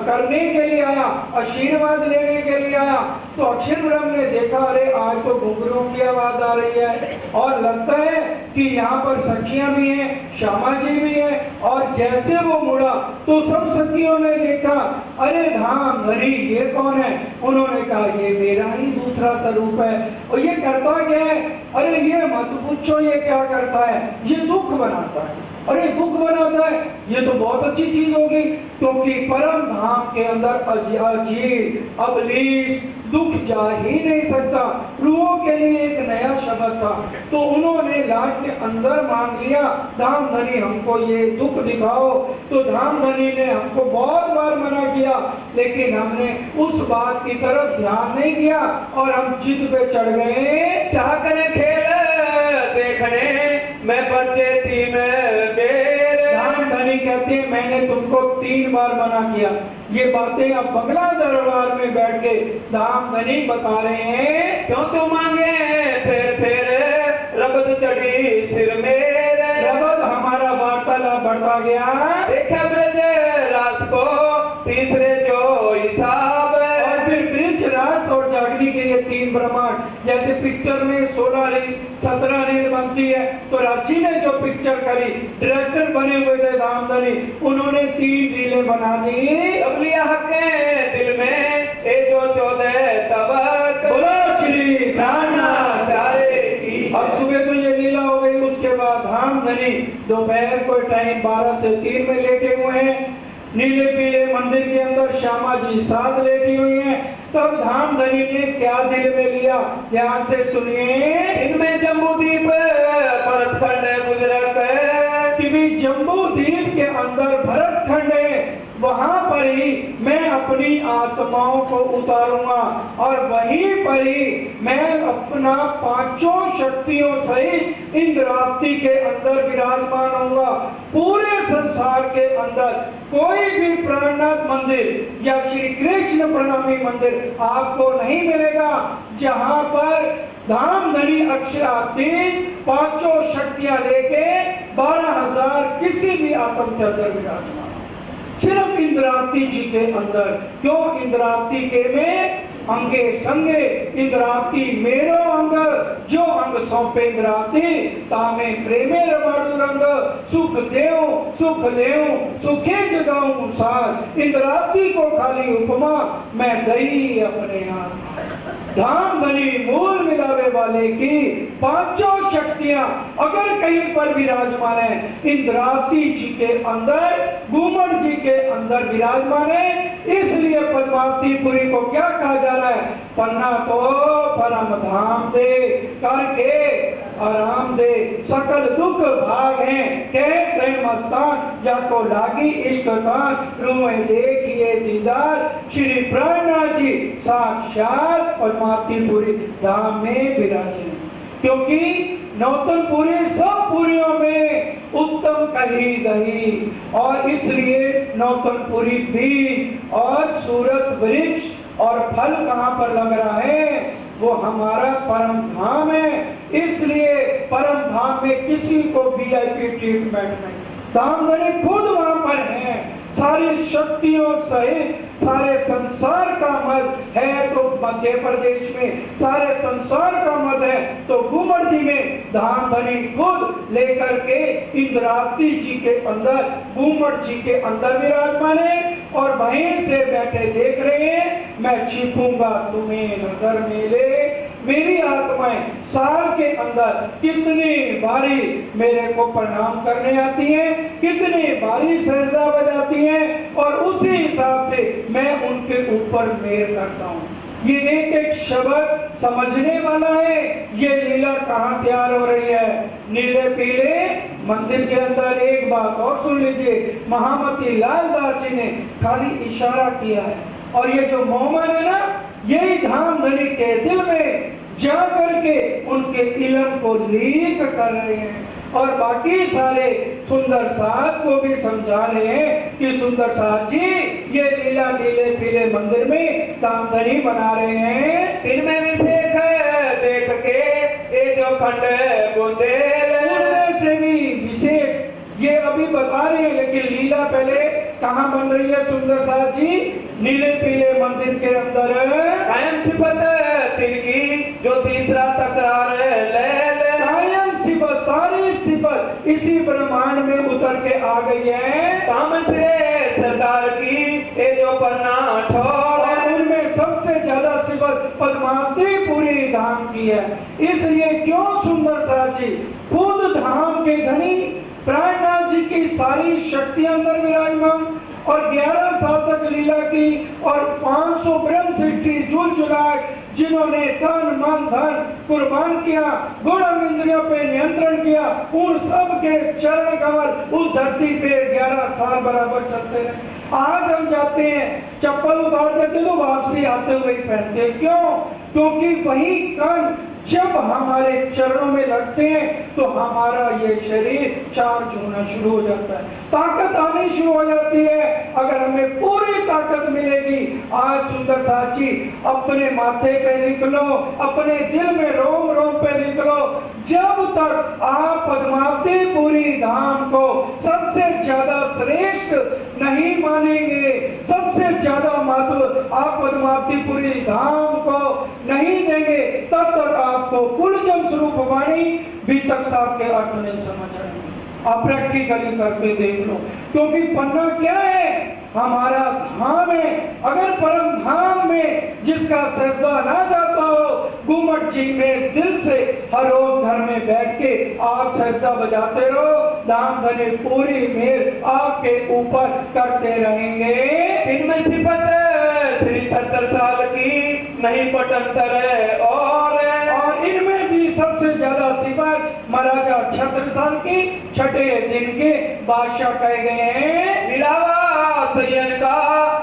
करने के लिए आया, आशीर्वाद लेने के लिए आया, तो अक्षर ब्रह्म ने देखा, अरे आज तो घुंघरू की आवाज आ रही है और लगता है कि यहाँ पर सखियां भी हैं, श्यामा जी भी हैं। और जैसे वो मुड़ा तो सब सखियों ने देखा, अरे धाम धनी ये कौन है। उन्होंने कहा, ये मेरा ही दूसरा स्वरूप है। और ये करता क्या है, अरे ये मत पूछो ये क्या करता है, ये दुख बनाता है। अरे दुख बनाता है, ये तो बहुत अच्छी चीज होगी, क्योंकि परम धाम के अंदर अजीब अबलीस दुख जा ही नहीं सकता। रूहों के लिए एक नया शब्द था, तो उन्होंने लाट के अंदर मांग लिया, धाम धनी हमको ये दुख दिखाओ। तो धाम धनी ने हमको बहुत बार मना किया, लेकिन हमने उस बात की तरफ ध्यान नहीं किया और हम जिद पे चढ़ गए। चाह करे खेल देखने मैं बच्चे थी धाम धनी कहते हैं, मैंने तुमको 3 बार मना किया। ये बातें अब बंगला दरबार में बैठ के धाम धनी बता रहे हैं। क्यों तू मांगे फिर रबद चढ़ी सिर मेरे। रबद हमारा वार्तालाप बढ़ता गया। देखा ब्रज रास को तीसरे जो हिसाब, और फिर ब्रिज रास और जागनी के ये 3 ब्रह्मांड, जैसे पिक्चर में 16 रील 17 रील बनती है, तो रांची ने जो पिक्चर करी, डायरेक्टर बने हुए थे धाम धनी, उन्होंने 3 रीलें बना दी। अब लिया हक दिल में ए जो 14 तबक, बोलो श्री प्राणा प्यारे की। अब सुबह तो ये लीला हो गई। उसके बाद धाम धनी दोपहर को टाइम 12 से 3 में लेटे हुए हैं। नीले पीले मंदिर के अंदर श्यामा जी साथ लेटी हुई हैं। तब धाम धनी ने क्या दिल में लिया, ध्यान से सुनिए। इनमें जम्बू द्वीप भरत खंड गुजरत, कि भी जम्बू द्वीप के अंदर भरत खंड है, वहां पर ही मैं अपनी आत्माओं को उतारूंगा और वहीं पर ही मैं अपना 5 शक्तियों सहित इंद्रावती के अंदर विराजमान होऊंगा। पूरे संसार के अंदर कोई भी प्राणनाथ मंदिर या श्री कृष्ण प्रणामी मंदिर आपको नहीं मिलेगा जहां पर धाम धनी अक्षरावती 5 शक्तियां लेके 12,000 किसी भी आत्म के अंदर विराजमान, सिर्फ इंद्रावती जी के अंदर। क्यों इंद्रावती के में अंगे संगे, इंद्रावती मेरो अंग, जो अंग सौंपे इंद्रावती तामे प्रेमे रवाड़ू रंग, सुख देव सुखे जगाऊं सार, इंद्रावती को खाली उपमा मैं दई अपने हाथ। धाम धनी मूल मिलावे वाले की पांचों शक्तियां अगर कहीं पर विराजमान है, इंद्रावती जी के अंदर, घूमड़ जी के अंदर विराजमान है, इसलिए पद्मावतीपुरी को क्या कहा जा रहा है? पन्ना तो परम धाम दे, करके आराम दे, सकल दुख भाग हैं, कह प्रेम स्थान, जाको लागी इष्ट कान, रूए देखिए दीदार, श्री प्राणनाथ जी साक्षात पद्मावतीपुरी धाम में विराजे। क्योंकि नौतनपुरी सब पुरियों में उत्तम कही गई, और इसलिए नौतनपुरी भी और सूरत वृक्ष और फल कहाँ पर लग रहा है? वो हमारा परम धाम है। इसलिए परम धाम में किसी को वीआईपी ट्रीटमेंट नहीं, धाम धनी खुद वहां पर है, सारी शक्तियों सहित सारे संसार का मत है तो मध्य प्रदेश में, सारे संसार का मत है तो घूमड़ जी में धाम धनी खुद लेकर के इंद्रावती जी के अंदर, घूमड़ जी के अंदर विराजमान है, और वहीं से बैठे देख रहे हैं, मैं छिपूंगा तुम्हें नजर मेले। मेरी आत्माएं साल के अंदर कितनी बारी मेरे को प्रणाम करने आती हैं, कितनी बारी सहसा बजाती हैं, और उसी हिसाब से मैं उनके ऊपर मेहर करता हूँ। ये एक एक शब्द समझने वाला है। ये लीला कहाँ तैयार हो रही है? नीले पीले मंदिर के अंदर। एक बात और सुन लीजिए, महामती लाल दास जी ने खाली इशारा किया है, और ये जो मोहम्मद है ना, यही धाम धनी के दिल में जा करके उनके इल्म को लीक कर रहे हैं, और बाकी सारे सुंदर साथ को भी समझा रहे हैं कि सुंदर साथ जी ये लीला नीले पीले मंदिर में धाम धनी बना रहे हैं। इनमें विशेष देख के ये जो खंड बुंदेल से भी विशेष ये अभी बता रहे हैं, लेकिन लीला पहले कहाँ बन रही है सुंदर साथ जी? नीले पीले मंदिर के अंदर। कायम सिफत तिनकी जो तीसरा तकरार ले कायम सिफत, सारी सिफत इसी ब्रह्मांड में उतर के आ गई है। काम से सरदार की ये जो पन्ना ठोर, उनमें सबसे ज्यादा सिफत पद्मावतीपुरी धाम की है। इसलिए क्यों सुंदर साथ जी खुद धाम के धनी प्राणनाथ जी की सारी शक्ति अंदर विराजमान, और 11 साल तक लीला की, और 500 ब्रह्म सृष्टि जुल जुलाए, जिन्होंने तन मन धन कुर्बान किया, गुण इंद्रियों पे नियंत्रण किया, उन सब के चरण कमल उस धरती पे 11 साल बराबर चलते रहे। आज हम जाते हैं, चप्पल उतार देते तो वापसी आते हुए पहनते हैं। क्यों? क्योंकि वही कण जब हमारे चरणों में लगते हैं तो हमारा ये शरीर चार्ज होना शुरू हो जाता है, ताकत आनी शुरू हो जाती है। अगर हमें पूरी ताकत मिलेगी, आज सुंदर साथ जी अपने माथे पे लिख लो, अपने दिल में रोम रोम पे लिख लो, जब तक आप पद्मावतीपुरी धाम को सबसे ज्यादा श्रेष्ठ नहीं मानेंगे, सबसे ज्यादा महत्व आप पद्मावतीपुरी धाम को नहीं देंगे, तब तक आपको कुलजम स्वरूप वाणी भी तक साहब के अर्थ नहीं समझ आएंगे। आप प्रैक्टिकली करके देख लो, क्योंकि पन्ना क्या है? हमारा धाम है। अगर परम धाम में जिसका सजदा ना जाता हो, घूमड़ जी में दिल से हर रोज घर में बैठ के आप सजदा बजाते रहो, धाम धनी पूरी मेहर आपके ऊपर करते रहेंगे। इनमें सिफत श्री 76 साल की नहीं पटंतर, और इनमें भी सबसे ज्यादा सिफत महाराजा 76 साल की छठे दिन के बादशाह कहे गए हैं। मिलावा सैयन का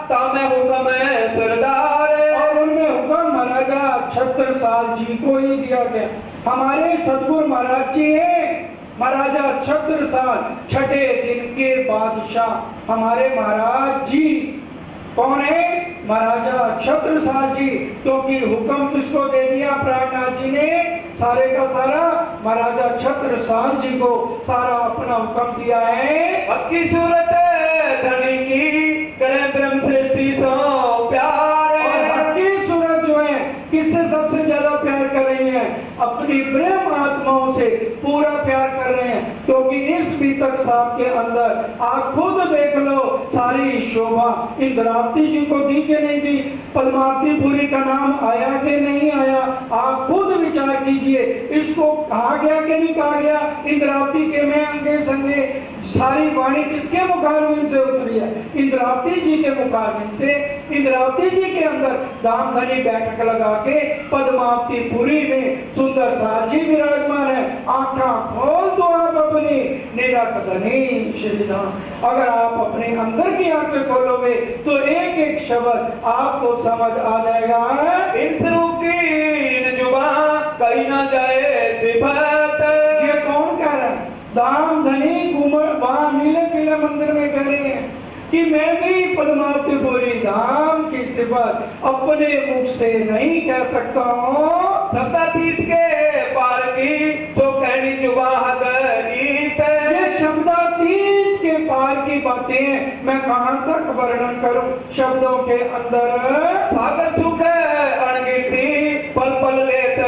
तामे हुक्म सरदार, और उनमें हुक्म महाराजा 76 साल जी को ही दिया गया। हमारे सतगुरु महाराज जी हैं महाराजा 76 साल छठे दिन के बादशाह। हमारे महाराज जी कौन है? महाराजा 76 साल जी। क्योंकि हुक्म किसको दे दिया? प्राणनाथ जी ने सारे का सारा महाराजा 76 साल जी को सारा अपना हुक्म दिया है। अक्की सूरत धनी की करे ब्रह्म सृष्टि सो प्यार, और अक्की सूरत जो है किससे सबसे ज्यादा प्यार कर रही है? अपनी ब्रह्म आत्माओं से पूरा प्यार कर रहे हैं। क्योंकि इस भीतर तख्त साहब के अंदर आप खुद देख लो, सारी शोभा इंद्रावती जी को दी कि नहीं दी, पद्मावतीपुरी का नाम आया कि नहीं आया, आप खुद विचार कीजिए। इसको कहा गया कि नहीं कहा गया, इंद्रावती के में अंगे संगे सारी वाणी किसके मुखारविंद से उतरी है, इंद्रावती जी के मुखारविंद से। इंद्रावती जी के अंदर दामधनी बैठक लगा के पद्मावतीपुरी में सुंदर सार जी विराजमान है। आंखा खोल तो आप अपनी निरख धनी श्री धाम। अगर आप अपने अंदर की आंखें खोलोगे तो एक एक शब्द आपको समझ आ जाएगा। इन स्वरूप की इन जुबां कही ना जाए सिफत। ये कौन कह रहा है? दामधनी घूमर वहां नीले पीले मंदिर में कह रहे हैं कि मैं भी पद्मावतीपुरी धाम की सिफत अपने मुख से नहीं कह सकता हूँ। शब्दातीत के पार की तो कहनी जुबां हदरीत। ये शब्दातीत के पार की बातें मैं कहां तक वर्णन करूं शब्दों के अंदर। सागर सुख अणगिनती पल पल लेत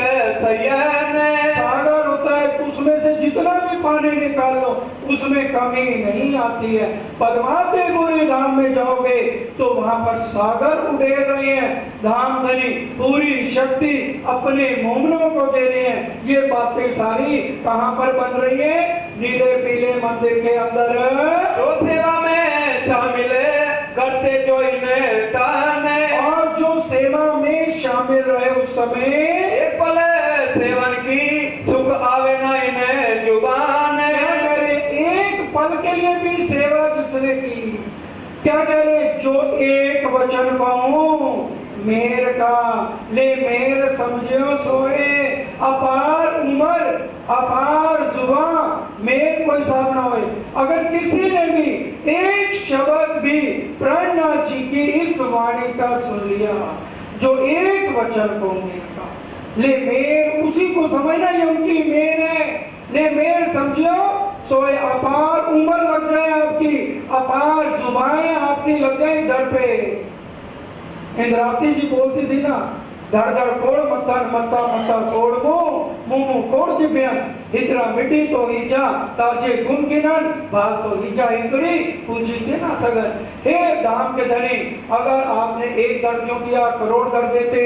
सयन। सागर होता है, उसमें से जितना भी पानी निकाल लो उसमें कमी नहीं आती है। पद्मावतीपुरी धाम में जाओगे तो वहां पर सागर उड़ेल रहे हैं, धामधनी पूरी शक्ति अपने मोमनों को दे रहे हैं। ये बातें सारी कहां पर बन रही है? नीले पीले मंदिर के अंदर। जो सेवा में शामिल करते जो इन्हें तान। और जो सेवा में शामिल रहे उस समय एक पल सेवन की सुख आवे ना इन्हें जुबान। क्या कह रहे? एक पल के लिए भी सेवा जिसने की, क्या कह रहे? जो एक वचन कहूं मेर का ले मेर समझो सोए, अपार उम्र अपार जुबां मेर कोई हिसाब ना होए। अगर किसी ने भी एक शब्द भी प्राणनाथ जी की इस वाणी का सुन लिया, जो एक वचन को मेर का ले मेर, उसी को समझना ये उनकी मेर है। ले मेर समझो सोए, अपार उम्र लग जाए आपकी, अपार जुबाएं आपकी लग जाए दर पे। इंद्रावती जी बोलती थी ना, धड़ धड़ कोड़ मत्ता मत्ता मत्ता कोड़ मुंह कोड़ जिब्यां, इतना मिट्टी तो हीजा ताजे गुण गिनन, बाल तो हीजा इंद्री पूजी के ना सगन। हे दाम के धनी, अगर आपने एक धड़ क्यों किया, करोड़ धड़ देते,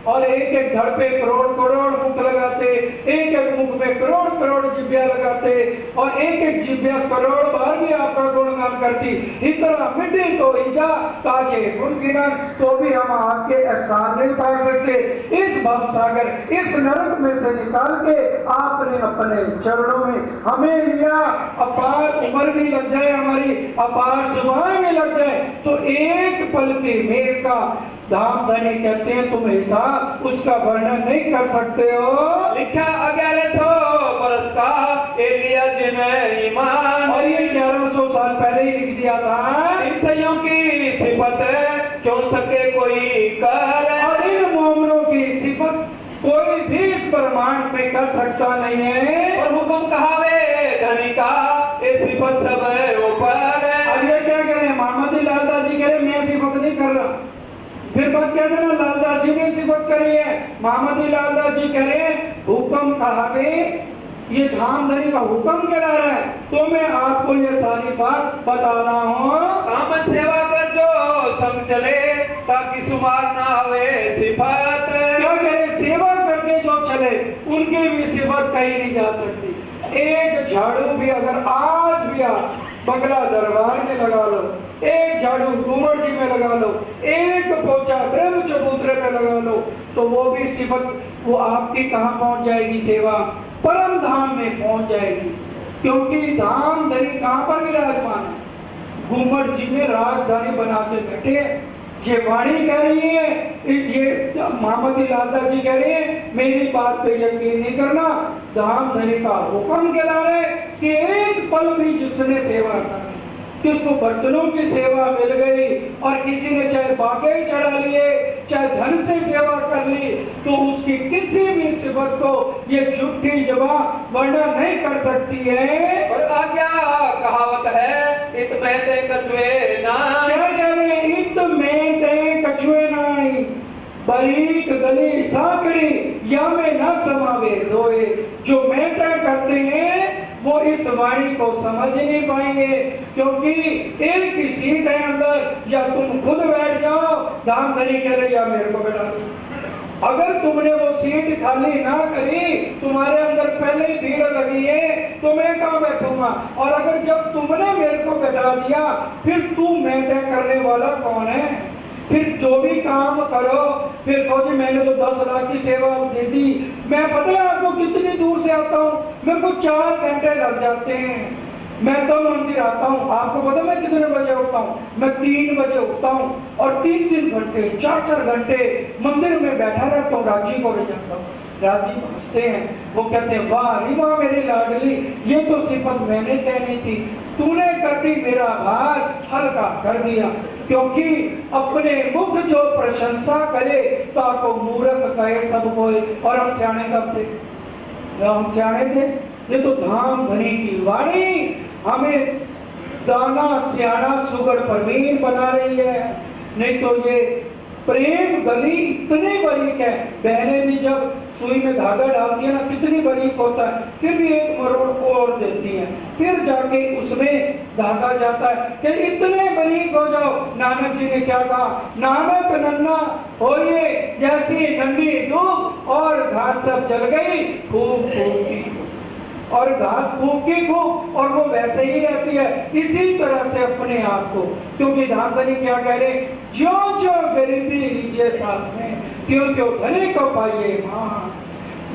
और एक एक धड़ पे करोड़ करोड़ मुख लगाते, एक एक मुख में करोड़ करोड़ जिब्या लगाते, और एक एक जिब्या करोड़ बार भी आपका गुणगान करती, इतना मिट्टी तो हीजा ताजे गुण गिनन, तो भी हम आपके एहसान नहीं उतार सकते। इस भव सागर, इस नरक में से निकाल के आपने अपने चरणों में हमें लिया। अपार उम्र भी लग जाए हमारी, अपार जुबान में लग जाए, तो एक पल की मेर का धामधनी कहते हैं, तुम हिसाब उसका वर्णन नहीं कर सकते हो। लिखा 1100 बरस का एलिया जिन्हें ईमान। और ये 1100 साल पहले ही लिख दिया था। इन सयों की सिफत क्यों सके कोई कर। और इन मोमनों की सिफत कोई भी इस ब्रह्मांड में कर सकता नहीं है। और हुक्म कहावे धनी का ये सिफत सब ऊपर। अब ये क्या कह रहे हैं? मोहम्मद लालदास जी कह रहे मैं सिफत नहीं कर रहा, फिर बात कहते हैं ना लालदास जी ने सिफत करी है। मोहम्मद लालदास जी कह रहे हुक्म कहावे, ये धामधनी का हुक्म करा रहा है, तो मैं आपको ये सारी बात बता रहा हूँ। काम सेवा कर जो संग चले, ताकि शुमार ना आवे सिफत। क्या करे? सेवा करके जो चले उनकी भी सिफत कहीं नहीं जा सकती। एक झाड़ू भी अगर आज भी आप बगला दरबार में लगा लो, एक झाड़ू कुंवर जी में लगा लो, एक पोछा ब्रह्म चबूतरे में लगा लो, तो वो भी सिफत वो आपकी कहाँ पहुंच जाएगी? सेवा परम धाम में पहुंच जाएगी। क्योंकि धाम धनी कहाँ पर विराजमान है? घूमर जी में राजधानी बनाते बैठे। ये वाणी कह रही है, ये मोहम्मद लालदास जी कह रहे हैं, मेरी बात पे यकीन नहीं करना, धाम धनी का हुक्म करा रहे कि एक पल भी जिसने सेवा कर, किसको बर्तनों की सेवा मिल गई, और किसी ने चाहे बाके चढ़ा लिए, चाहे धन से सेवा कर ली, तो उसकी किसी भी सिफत को ये झूठी जबान वर्णन नहीं कर सकती है। और आज्ञा कहावत है, इत में ते कछुए ना। क्या कह रहे? इत में ते कछुए नाई, बारीक गली साकड़ी या में न समावे धोए। जो मैं तय करते हैं वो इस वाणी को समझ नहीं पाएंगे, क्योंकि एक ही सीट है अंदर, या तुम खुद बैठ जाओ, धामधनी कह रहे या मेरे को बैठा दो। अगर तुमने वो सीट खाली ना करी, तुम्हारे अंदर पहले ही भीड़ लगी है, तो मैं कहाँ बैठूंगा। और अगर जब तुमने मेरे को बैठा दिया, फिर तू मैं तय करने वाला कौन है। फिर जो भी काम करो, फिर कहो जी मैंने तो 10 लाख की सेवा दे दी। मैं पता है आपको कितनी दूर से आता हूँ, मेरे को 4 घंटे लग जाते हैं। मैं तो मंदिर आता हूँ, आपको पता मैं कितने बजे उठता हूँ, मैं 3 बजे उठता हूँ और 3-3 घंटे 4-4 घंटे मंदिर में बैठा रहता हूँ, राजी को ले जाता हूँ। राजी हंसते हैं, वो कहते हैं वाह अरे वाह मेरी लाडली, ये तो सिफत मैंने कहनी थी, तूने कर दी मेरा भार हल्का कर दिया। क्योंकि अपने मुख जो प्रशंसा करे, ताको मूर्ख कहे सब कोई। और हम सियाने कब थे, हम सियाने थे, ये तो धामधनी की वाणी हमें दाना सियाना सुगड़ प्रवीण बना रही है। नहीं तो ये प्रेम गली इतनी बारीक है, बहनें भी जब सुई में धागा डालती है ना, कितनी बारीक होता है, फिर भी एक मरोड़ को और देती है, फिर जाके उसमें धागा जाता है कि इतने बारीक हो जाओ। नानक जी ने क्या कहा, नानक नन्ना होइए जैसी नन्ही धूप, और घास सब जल गई खूब खूब की, और घास फूक की खूब, और वो वैसे ही रहती है। इसी तरह से अपने आप को, क्योंकि धामधनी क्या कह रहे, जो जो गरीबी लीजिए साथ में, क्यों क्यों धनी को पाइए मान,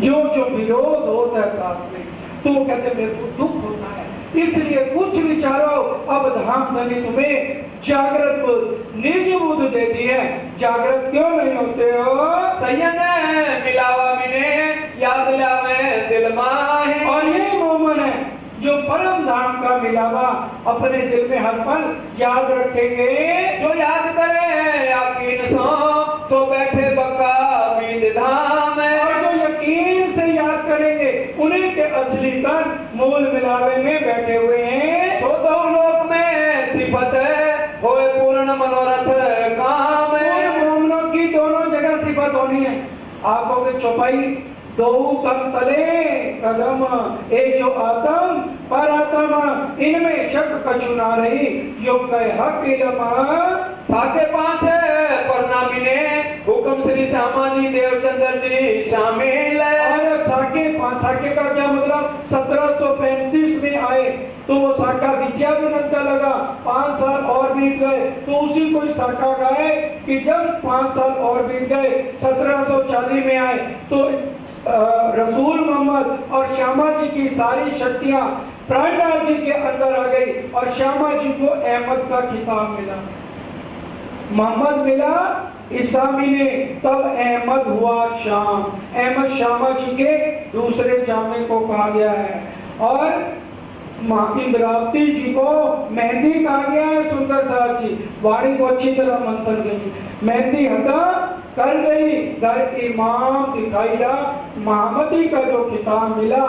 जो जो विरोध होता है साथ में, तो कहते मेरे को दुख होता है। इसलिए कुछ विचारो, अब धामधनी तुम्हें जागृत बुद्ध निज बुद्ध देती है। जागृत क्यों नहीं होते हो, सयन मिलावा मिने याद लावे दिल माहे। और ये मोमन है जो परम धाम का मिलावा अपने दिल में हर पल याद रखेंगे। जो याद करे यकीन सो बैठे बका बीज धाम। और जो यकीन से याद करेंगे, उन्हीं के असली तन मूल मिलावे में बैठे हुए हैं। सो दो लोक में सिफत होए पूर्ण मनोरथ काम। उन मोमनों की दोनों जगह सिफत होनी है। आंखों की चौपाई दो तम तले कदम, ए जो आत्म पर आत्म, इनमें शक कछु ना रही, यो कह हक इल्म। साके 5 परनामी ने हुक्म श्री श्यामा जी देवचंद्र जी शामिल। और साके का क्या मतलब, 1735 में आए तो वो साका विद्याविनंद का लगा, 5 साल और बीत गए, तो उसी को साका गाए कि जब 5 साल और बीत गए, 1740 में आए तो रसूल मोहम्मद और श्यामा जी की सारी शक्तियां प्राणनाथ जी के अंदर आ गई, और श्यामा जी को अहमद का खिताब मिला, मोहम्मद मिला इसामी ने, तब अहमद हुआ शाम। अहमद श्यामा जी के दूसरे जामे को कहा गया है। और इंद्रावती जी को मेहंदी कहा गया है। सुंदर साहब जी वाणी को अच्छी तरह मंथन गई, मेहंदी हटा कर गई, घर इमाम दिखाई रहा, महामती का जो खिताब मिला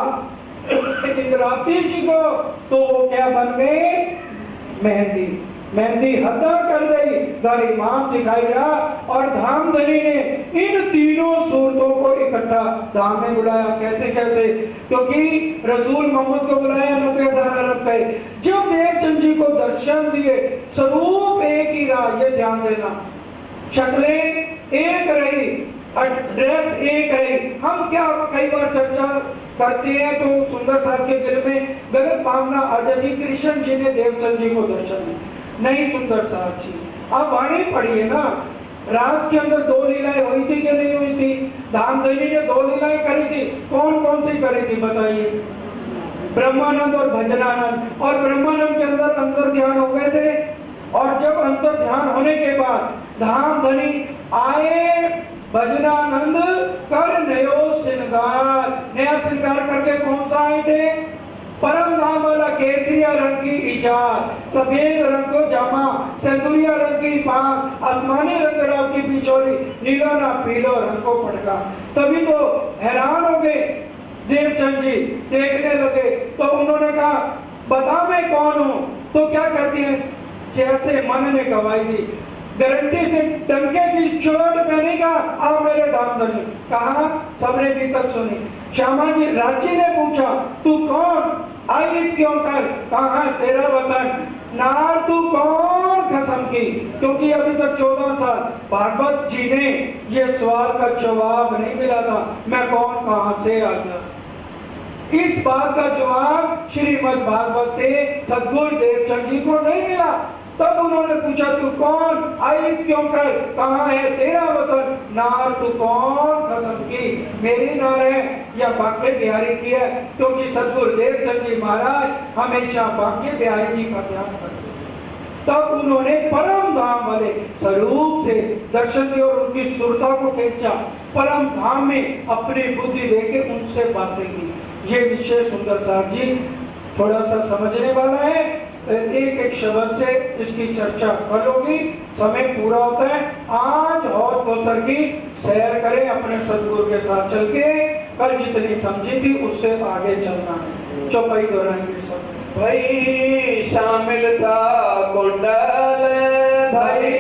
इंद्रावती जी को, तो वो क्या बन गए, मेहंदी। मेहंदी हदा कर गई, घर इमाम दिखाई रहा। और धामधनी ने इन तीनों सूरतों को इकट्ठा धाम में बुलाया। कैसे कैसे, क्योंकि रसूल मोहम्मद को बुलाया 90,000 अरब पे। जब देवचंद जी को दर्शन दिए, स्वरूप एक ही रहा, ये ध्यान देना, शक्लें एक रही, ड्रेस एक रही। हम क्या कई बार चर्चा करते हैं तो सुंदर साहब के दिल में गलत भावना आ जाती, कृष्ण जी ने देवचंद जी को दर्शन दिया, नहीं सुंदर साहब जी आप वाणी पढ़िए ना। रास के अंदर 2 लीलाएं हुई थी कि नहीं हुई थी, धामधनी ने 2 लीलाएं करी थी, कौन कौन सी करी थी बताइए, ब्रह्मानंद और भजनानंद। और ब्रह्मानंद के अंदर अंतर ध्यान हो गए थे, और जब अंतर ध्यान होने के बाद धामधनी आए, भजनानंद कर नयो श्रृंगार, नया श्रृंगार करके कौन सा आए थे, परम धाम वाला केसरिया रंग की इजाद, सफेद रंग को जामा, सिंदूरिया रंग की पाग, आसमानी रंग की बिचौली, नीला ना पीलो रंग को पटका। तभी तो हैरान हो गए देवचंद जी, देखने लगे तो उन्होंने कहा बता मैं कौन हूं। तो क्या कहती है, जैसे मन ने गवाही दी, गारंटी से डंके की चोट पे नहीं कहा आओ मेरे धामधनी, कहा सबने भी तक सुनी। श्यामा जी रांची ने पूछा तू कौन, आई आयत क्यों कर, कहाँ है तेरा वतन, नार तू कौन खसम की। क्योंकि अभी तक 14 साल भागवत जी ने ये सवाल का जवाब नहीं मिला था, मैं कौन कहां से आ गया। इस बात का जवाब श्रीमद् भागवत से सद्गुरु देवचंद जी को नहीं मिला। तब उन्होंने पूछा तू कौन, आयत क्यों कर, कहाँ है तेरा वतन, नार तू कौन खसम की। मेरी नार है या बांके बिहारी की है, क्योंकि सद्गुरु देवचंद जी महाराज हमेशा बांके बिहारी जी का ध्यान करते। तब उन्होंने परम धाम वाले स्वरूप से दर्शन दिए और उनकी सुरता को खींचा, परम धाम में अपनी बुद्धि लेके उनसे बातें की। ये विषय सुंदर साहब जी थोड़ा सा समझने वाला है, एक एक शब्द से इसकी चर्चा कर लोगी, समय पूरा होता है। आज हौज कौसर की सैर करें अपने सदगुरु के साथ चल के, कल जितनी समझी थी उससे आगे चलना है। चौपाई दोहराएंगे सब। भाई शामिल सा कुंडल, भाई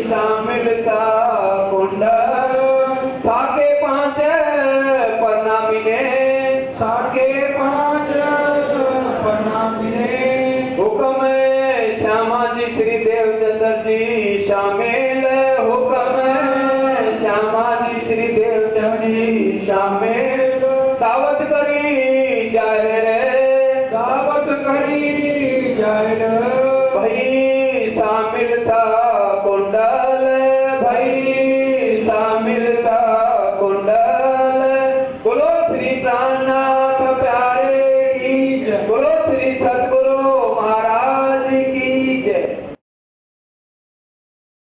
शामिल सा कुंडल, साके 5 प्रणामी ने, साके 5 प्रणामी ने, हुक्म श्यामा जी श्री देवचंद्र जी शामिल, हुक्म श्यामा जी श्री देवचंद्र जी शामिल, दावत करी जाए रे, दावत करी जाए रे, भाई शामिल सा कुंडल, भाई शामिल सा कुंडल, बोलो श्री प्राणनाथ